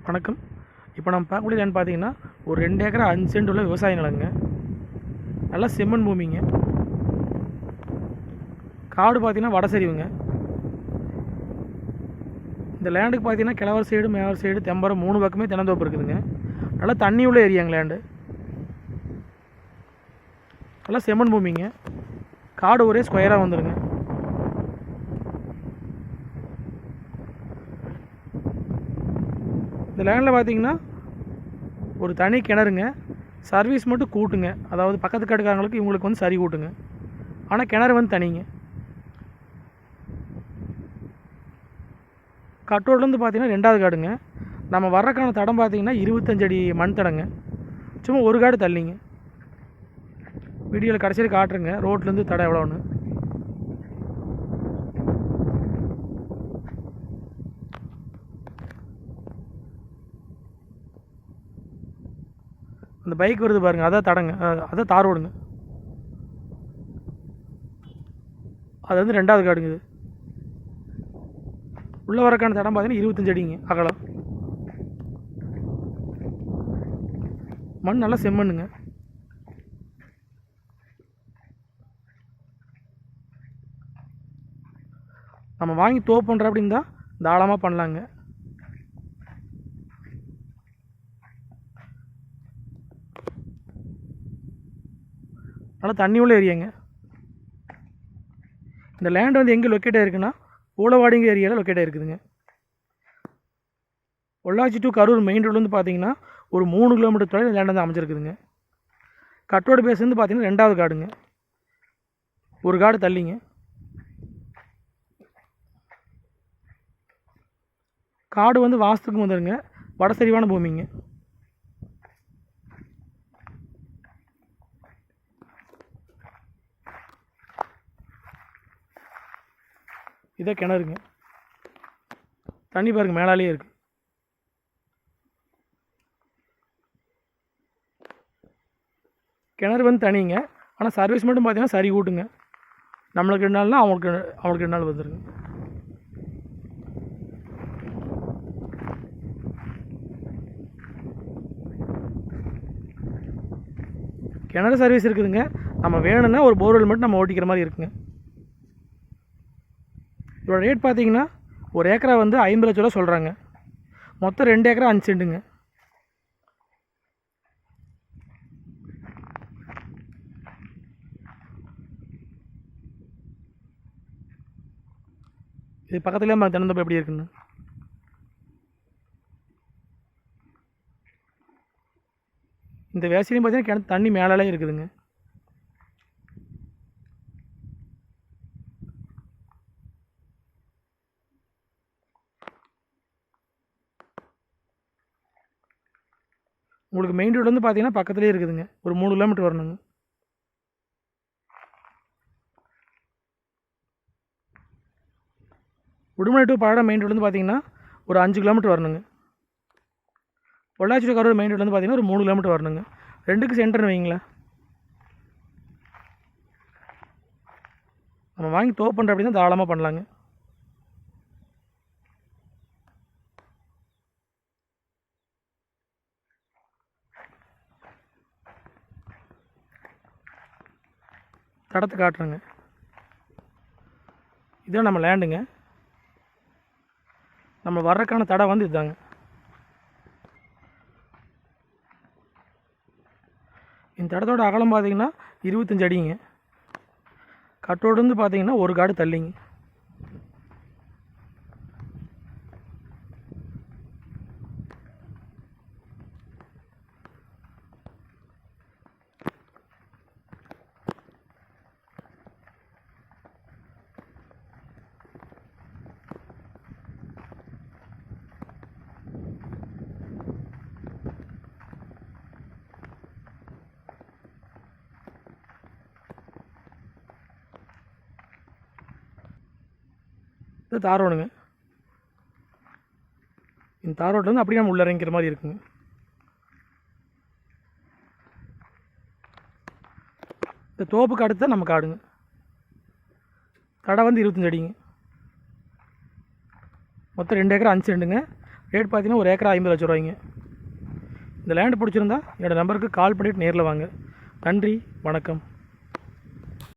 வணக்கம். இப்போ நம்ம பார்க்கக்கூடிய லேண்ட் பார்த்தீங்கன்னா ஒரு 2 ஏக்கரா 5 சென்ட் உள்ள விவசாய நிலங்க. நல்லா செம்மண் பூமிங்க. காடு பார்த்தீங்கன்னா வடசரிவுங்க. இந்த லேண்டுக்கு பார்த்தீங்கன்னா கிழவர் சைடு மேவர் சைடு தெம்பரம் 3 பக்கமே தென்னந்தோப்பு இருக்குதுங்க. நல்லா தண்ணி உள்ள ஏரியாங்க லேண்டு. நல்லா செம்மண் பூமிங்க. காடு ஒரே ஸ்கொயராக வந்துடுங்க. இந்த லேண்டில் பார்த்தீங்கன்னா ஒரு தனி கிணறுங்க. சர்வீஸ் மட்டும் கூட்டுங்க. அதாவது பக்கத்து காட்டுக்காரங்களுக்கு இவங்களுக்கு வந்து சரி கூட்டுங்க. ஆனால் கிணறு வந்து தனிங்க. கட்டோட்லேருந்து பார்த்தீங்கன்னா 2வது காடுங்க. நம்ம வர்றக்கான தடம் பார்த்தீங்கன்னா 25 அடி மண் தடங்க. சும்மா ஒரு காடு தள்ளிங்க. வீடியோவில் கடைசியில் காட்டுறேங்க ரோட்லேருந்து தடம் எவ்வளோன்னு. அந்த பைக் வருது பாருங்கள், அதான் தடங்க, அதான் தார் ரோடுங்க. அது வந்து 2வது காடுங்க. இது உள்ளே வரக்கான தடம் பார்த்தீங்கன்னா 25 அடிங்க அகலம். மண் நல்லா செம்மண்ணுங்க. நம்ம வாங்கி தோப்பு பண்ணுற அப்படின்னு தான் தாராளமாக பண்ணலாங்க. நல்லா தண்ணி உள்ள ஏரியாங்க. இந்த லேண்ட் வந்து எங்கே லொக்கேட் ஆகிருக்குன்னா ஊளவாடிங்க ஏரியாவில் லொக்கேட் ஆகிருக்குதுங்க. Pollachi to Karur main road வந்து பார்த்தீங்கன்னா ஒரு 3 கிலோமீட்டர் தொலைவில் லேண்ட் வந்து அமைச்சிருக்குதுங்க. கட்டோடு பேஸ் வந்து பார்த்தீங்கன்னா 2வது காடுங்க. ஒரு காடு தள்ளிங்க. காடு வந்து வாஸ்துக்கு வந்துடுங்க. வடசரிவான பூமிங்க. இதான் கிணறுங்க. தண்ணி பாருங்க மேலாலேயே இருக்குது. கிணறு வந்து தனிங்க. ஆனால் சர்வீஸ் மட்டும் பார்த்தீங்கன்னா சரி கூட்டுங்க. நம்மளுக்கு 2 நாள்னா அவங்களுக்கு 2 நாள் வந்துடுங்க. கிணறு சர்வீஸ் இருக்குதுங்க. நம்ம வேணும்னா ஒரு போர்வெல் மட்டும் நம்ம ஓட்டிக்கிற மாதிரி இருக்குங்க. இதோட ரேட் பார்த்தீங்கன்னா ஒரு ஏக்கரா வந்து 50 லட்ச ரூபா சொல்கிறாங்க. மொத்தம் 2 ஏக்கரா 5 சென்ட்டுங்க. இது பக்கத்துலேயே நம்ம தென்னந்தோப்பு எப்படி இருக்குன்னு. இந்த வேசிலையும் பார்த்தீங்கன்னா கிணத்து தண்ணி மேலாலே இருக்குதுங்க. உங்களுக்கு மெயின் ரோடு வந்து பார்த்தீங்கன்னா பக்கத்துலேயே இருக்குதுங்க. ஒரு 3 கிலோமீட்டர் வரணுங்க. Udumalai to Palladam main road வந்து பார்த்தீங்கன்னா ஒரு 5 கிலோமீட்டர் வரணுங்க. Pollachi to Karur main road வந்து பார்த்தீங்கன்னா ஒரு 3 கிலோமீட்டர் வரணுங்க. 2க்கு சென்டர்னு வைங்களேன். நம்ம வாங்கி தோப்பு பண்ணுற அப்படின்னா தாராளமாக பண்ணலாங்க. தடத்தை காட்டுறேங்க. இதான் நம்ம லேண்டுங்க. நம்ம வர்றக்கான தடை வந்து இதுதாங்க. இந்த தடத்தோட அகலம் பார்த்தீங்கன்னா 25 அடிங்க. கட்டோடு வந்து பார்த்தீங்கன்னா ஒரு காடு தள்ளிங்க. இது தார் ரோடுங்க. இந்த தார் ரோட்டில் வந்து அப்படியே நம்ம உள்ள இறங்கிக்கிற மாதிரி இருக்குங்க. இந்த தோப்புக்கு அடுத்து நம்ம காடுங்க. தடை வந்து 25 அடிங்க. மொத்தம் 2 ஏக்கர் 5 சென்ட்டுங்க. ரேட் பார்த்தீங்கன்னா ஒரு ஏக்கரா 50 லட்ச ரூபாய்ங்க. இந்த லேண்டு பிடிச்சிருந்தா என்னோடய நம்பருக்கு கால் பண்ணிவிட்டு நேரில் வாங்க. நன்றி, வணக்கம்.